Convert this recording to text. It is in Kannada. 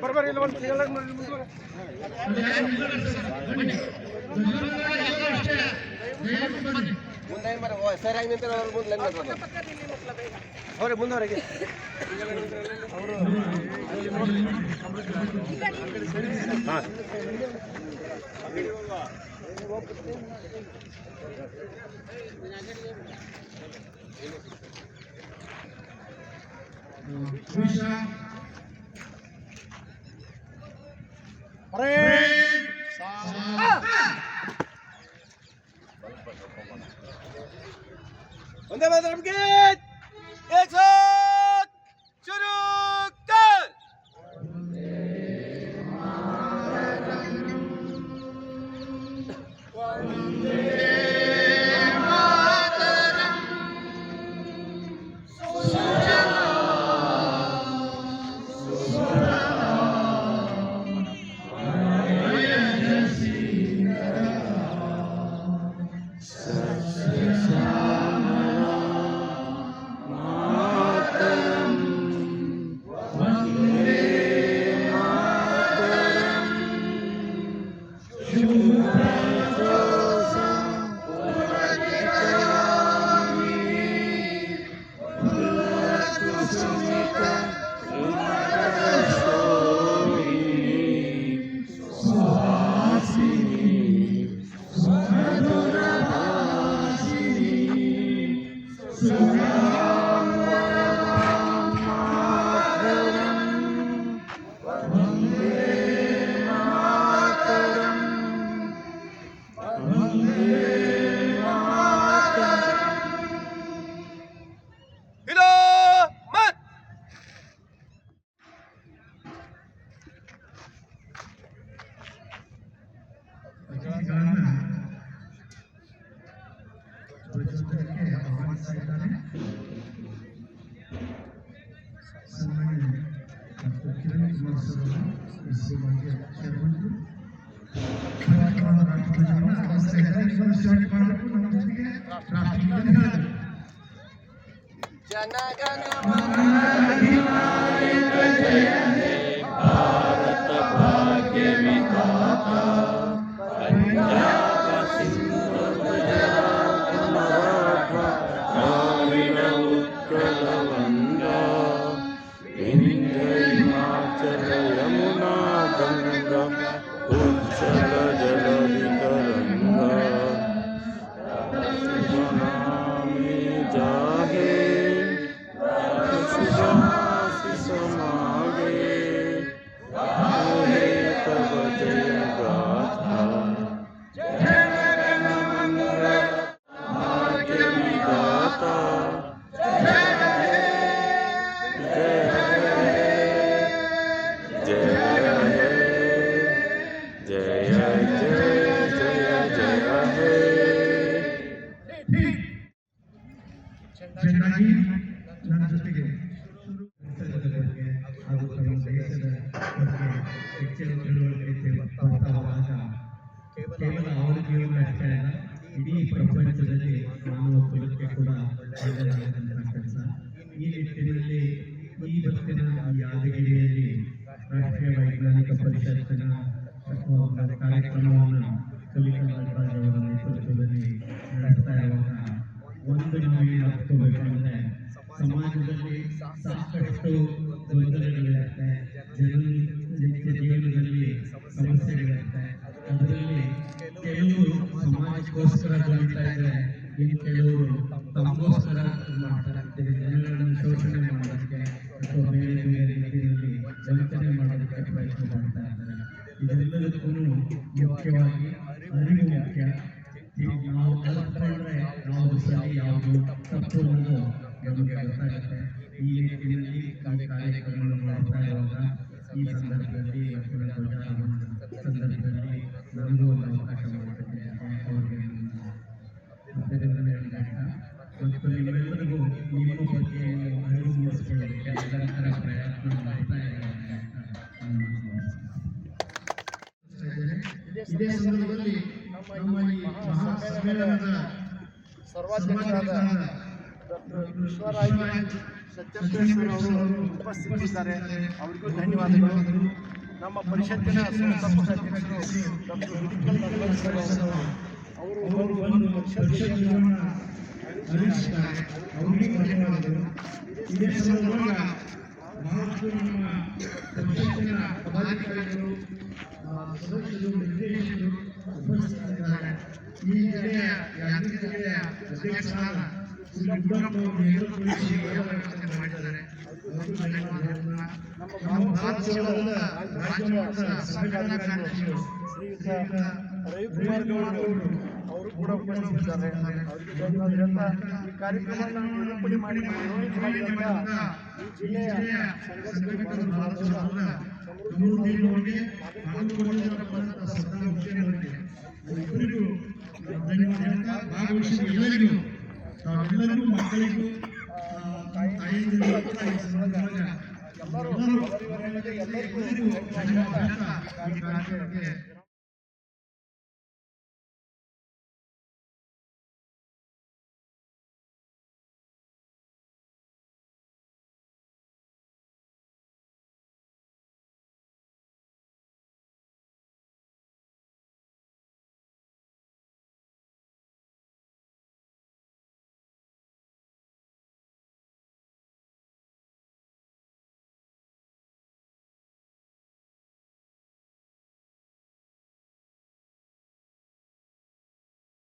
ಬರ್ಬರಿ ಇಲ್ಲ ಒಂದು ಮುಂದೆ ಮರ ಸರಿಯಾಗಿ ನಿಂತ ಮುಂದೆ ಅವ್ರೆ ಮುಂದವರೆಗೆ ಅವರು ಹಾಂ वंदे मातरम गीत एक साथ शुरू कर। वंदे मातरम जनगण मन अधिनायक जय हे भारत भाग्य विधाता पंजाब सिंधु गुजरात मराठा द्राविड़ उत्कल गंगा विंध्य हिमाचल यमुना गंगा उच्चल जलधि तरंगा नमामि जाहे समागे तब जय गाथा जनगण मंगल भाग्य विधाता जय जय जय ಚೆನ್ನಾಗಿ ನನ್ನ ಜೊತೆಗೆ ಹಾಗೂ ತಮ್ಮ ದೇಶದ ಬಗ್ಗೆ ಹೆಚ್ಚಿನ ತಿಳುವಳಿಕೆ ಬರ್ತಾವಾಗ ಕೇವಲ ಅವರ ಜೀವನ ಅಷ್ಟೇ ಅಲ್ಲ, ಇಡೀ ಪ್ರಪಂಚದಲ್ಲಿ ಮಾನವ ಕುಲಕ್ಕೆ ಕೂಡ ಒಳ್ಳೆಯದಾಗದಂತಹ ಕೆಲಸ. ಈ ನಿಟ್ಟಿನಲ್ಲಿ ಈ ಹೊತ್ತಿನ ಯಾದಗಿರಿಯಲ್ಲಿ ರಾಷ್ಟ್ರೀಯ ವೈಜ್ಞಾನಿಕ ಪರಿಷತ್ತಿನ ಕಾರ್ಯಕ್ರಮವನ್ನು ಕಲಿಕಾ ಅವರ ನೇತೃತ್ವದಲ್ಲಿ ನಡೆಸ್ತಾ ಇರುವಾಗ ಒಂದು ನಾವು ಅರ್ಥಬೇಕಂದ್ರೆ ಸಮಾಜದಲ್ಲಿ ಸಾಕಷ್ಟು ಗೊಂದಲಗಳಿರುತ್ತೆ, ನಿತ್ಯ ಜೀವನದಲ್ಲಿ ಸಮಸ್ಯೆಗಳಿರುತ್ತೆ. ಅದರಲ್ಲಿ ಕೆಲವರು ಸಮಾಜಕ್ಕೋಸ್ಕರ ದುಡಿತಾ ಇದ್ದಾರೆ, ಇನ್ನು ಕೆಲವರು ತಮಗೋಸ್ಕರ ಮಾಡ್ತಾ ಇರ್ತಾರೆ. ಜನಗಳನ್ನು ಶೋಷಣೆ ಮಾಡೋದಕ್ಕೆ ಅಥವಾ ಬೇರೆ ಬೇರೆ ರೀತಿಯಲ್ಲಿ ವಂಚನೆ ಮಾಡೋದಕ್ಕೆ ಪ್ರಯತ್ನ ಮಾಡ್ತಾ ಇದ್ದಾರೆ. ಇದೆಲ್ಲದಕ್ಕೂ ಮುಖ್ಯವಾಗಿ ಅರಿವು ಮುಖ್ಯ. ನಾವು ಕಲ್ತ್ಕೊಂಡ್ರೆ ಯಾವುದು ಸರಿ ಯಾವುದು ತಪ್ಪು ಅನ್ನೋದು ನಮಗೆ ಗೊತ್ತಾಗುತ್ತೆ. ಈ ನಿಟ್ಟಿನಲ್ಲಿ ಕಾರ್ಯಕ್ರಮವನ್ನು ಮಾಡ್ತಾ ಇರುವಾಗ ಈ ಸಂದರ್ಭದಲ್ಲಿ ಸಂದರ್ಭದಲ್ಲಿ ನಮಗೂ ಒಂದು ಅವಕಾಶ ಮಾಡಿಕೊಟ್ಟಿದ್ದಾರೆ ಅವರಿಗೆ ಅಭಿನಂದನೆ ಹೇಳಿದಾಗ ಮತ್ತು ನಿಮ್ಮೆಲ್ಲರಿಗೂ ನಿಮ್ಮ ಬಗ್ಗೆ ಅರಿವು ಮೂಡಿಸಿಕೊಳ್ಳಲಿಕ್ಕೆ ನಿರಂತರ ಪ್ರಯತ್ನ ಮಾಡ್ತಾ ಇದ್ದಾರೆ. ಇದೇ ಸಂದರ್ಭದಲ್ಲಿ ನಮ್ಮ ಈ ಮಹಾ ಸಮ್ಮೇಳನದ ಸರ್ವಾಧ್ಯಕ್ಷರಾದ ಡಾಕ್ಟರ್ ವಿಶ್ವರಾಜ್ ಸತ್ಯೇಶ್ವರ ಅವರು ಉಪಸ್ಥಿತರಿದ್ದಾರೆ. ಅವರಿಗೂ ಧನ್ಯವಾದಗಳು. ನಮ್ಮ ಪರಿಷತ್ತಿನ ಸಂಸ್ಥಾಪಕ ಅಧ್ಯಕ್ಷರು ಡಾಕ್ಟರ್ ಹಿಡಿಕಲ್ ನಟರಾಜ್ ಅವರು ಒಂದು ಪರಿಷತ್ತಿನ ನಡೆಸಿದ್ದಾರೆ. ಅವರಿಗೂ ಧನ್ಯವಾದಗಳು. ಇದೇ ಸಂದರ್ಭ ಬಹಳಷ್ಟು ನಮ್ಮ ಪರಿಷತ್ತಿನ ಪದಾಧಿಕಾರಿಗಳು ಸದಸ್ಯರು ನಿರ್ದೇಶಕರು ಉಪಸ್ಥಿತರಿದ್ದಾರೆ. ಈ ಜಿಲ್ಲೆಯ ಯಾದಗಿರಿ ಜಿಲ್ಲೆಯ ಅಧ್ಯಕ್ಷರಾದ ಶ್ರೀ ಗುಡ್ಡಪ್ಪನವರು ನೇತೃತ್ವದಲ್ಲಿ ಯೋಗಾಸನ ಮಾಡಿದ್ದಾರೆ. ನಮ್ಮ ಭಾರತ ಸೇವಾದಳದ ರಾಜ್ಯ ಮಟ್ಟದ ಸಂಘಟನಾ ಕಾರ್ಯದರ್ಶಿಗಳು ಶ್ರೀಯುತ ರವಿಕುಮಾರ್ ಗೌಡರು ಅವರು ಕೂಡ ಉಪಸ್ಥಿತರಿದ್ದಾರೆ. ಅವರಿಗೆ ಧನ್ಯವಾದಗಳಿಂದ ಈ ಕಾರ್ಯಕ್ರಮವನ್ನು ನಿರೂಪಣೆ ಮಾಡಿ ನಿರ್ವಹಿಸಿದಂತ ಈ ಜಿಲ್ಲೆಯ ಸಂಘಟಕರು ಸಮೃದ್ಧಿಯವರಿಗೆ ಇಬ್ಬರಿಗೂ ಧನ್ಯವಾದ. ಭಾಗವಹಿಸಿದ ಎಲ್ಲರಿಗೂ ತಾವೆಲ್ಲರಿಗೂ ಮಕ್ಕಳಿಗೂ ತಾಯಿಯಂದಿರಿಗೂ ಎಲ್ಲರೂ ಧನ್ಯವಾದ. ಈ ಕಾರ್ಯಕ್ರಮಕ್ಕೆ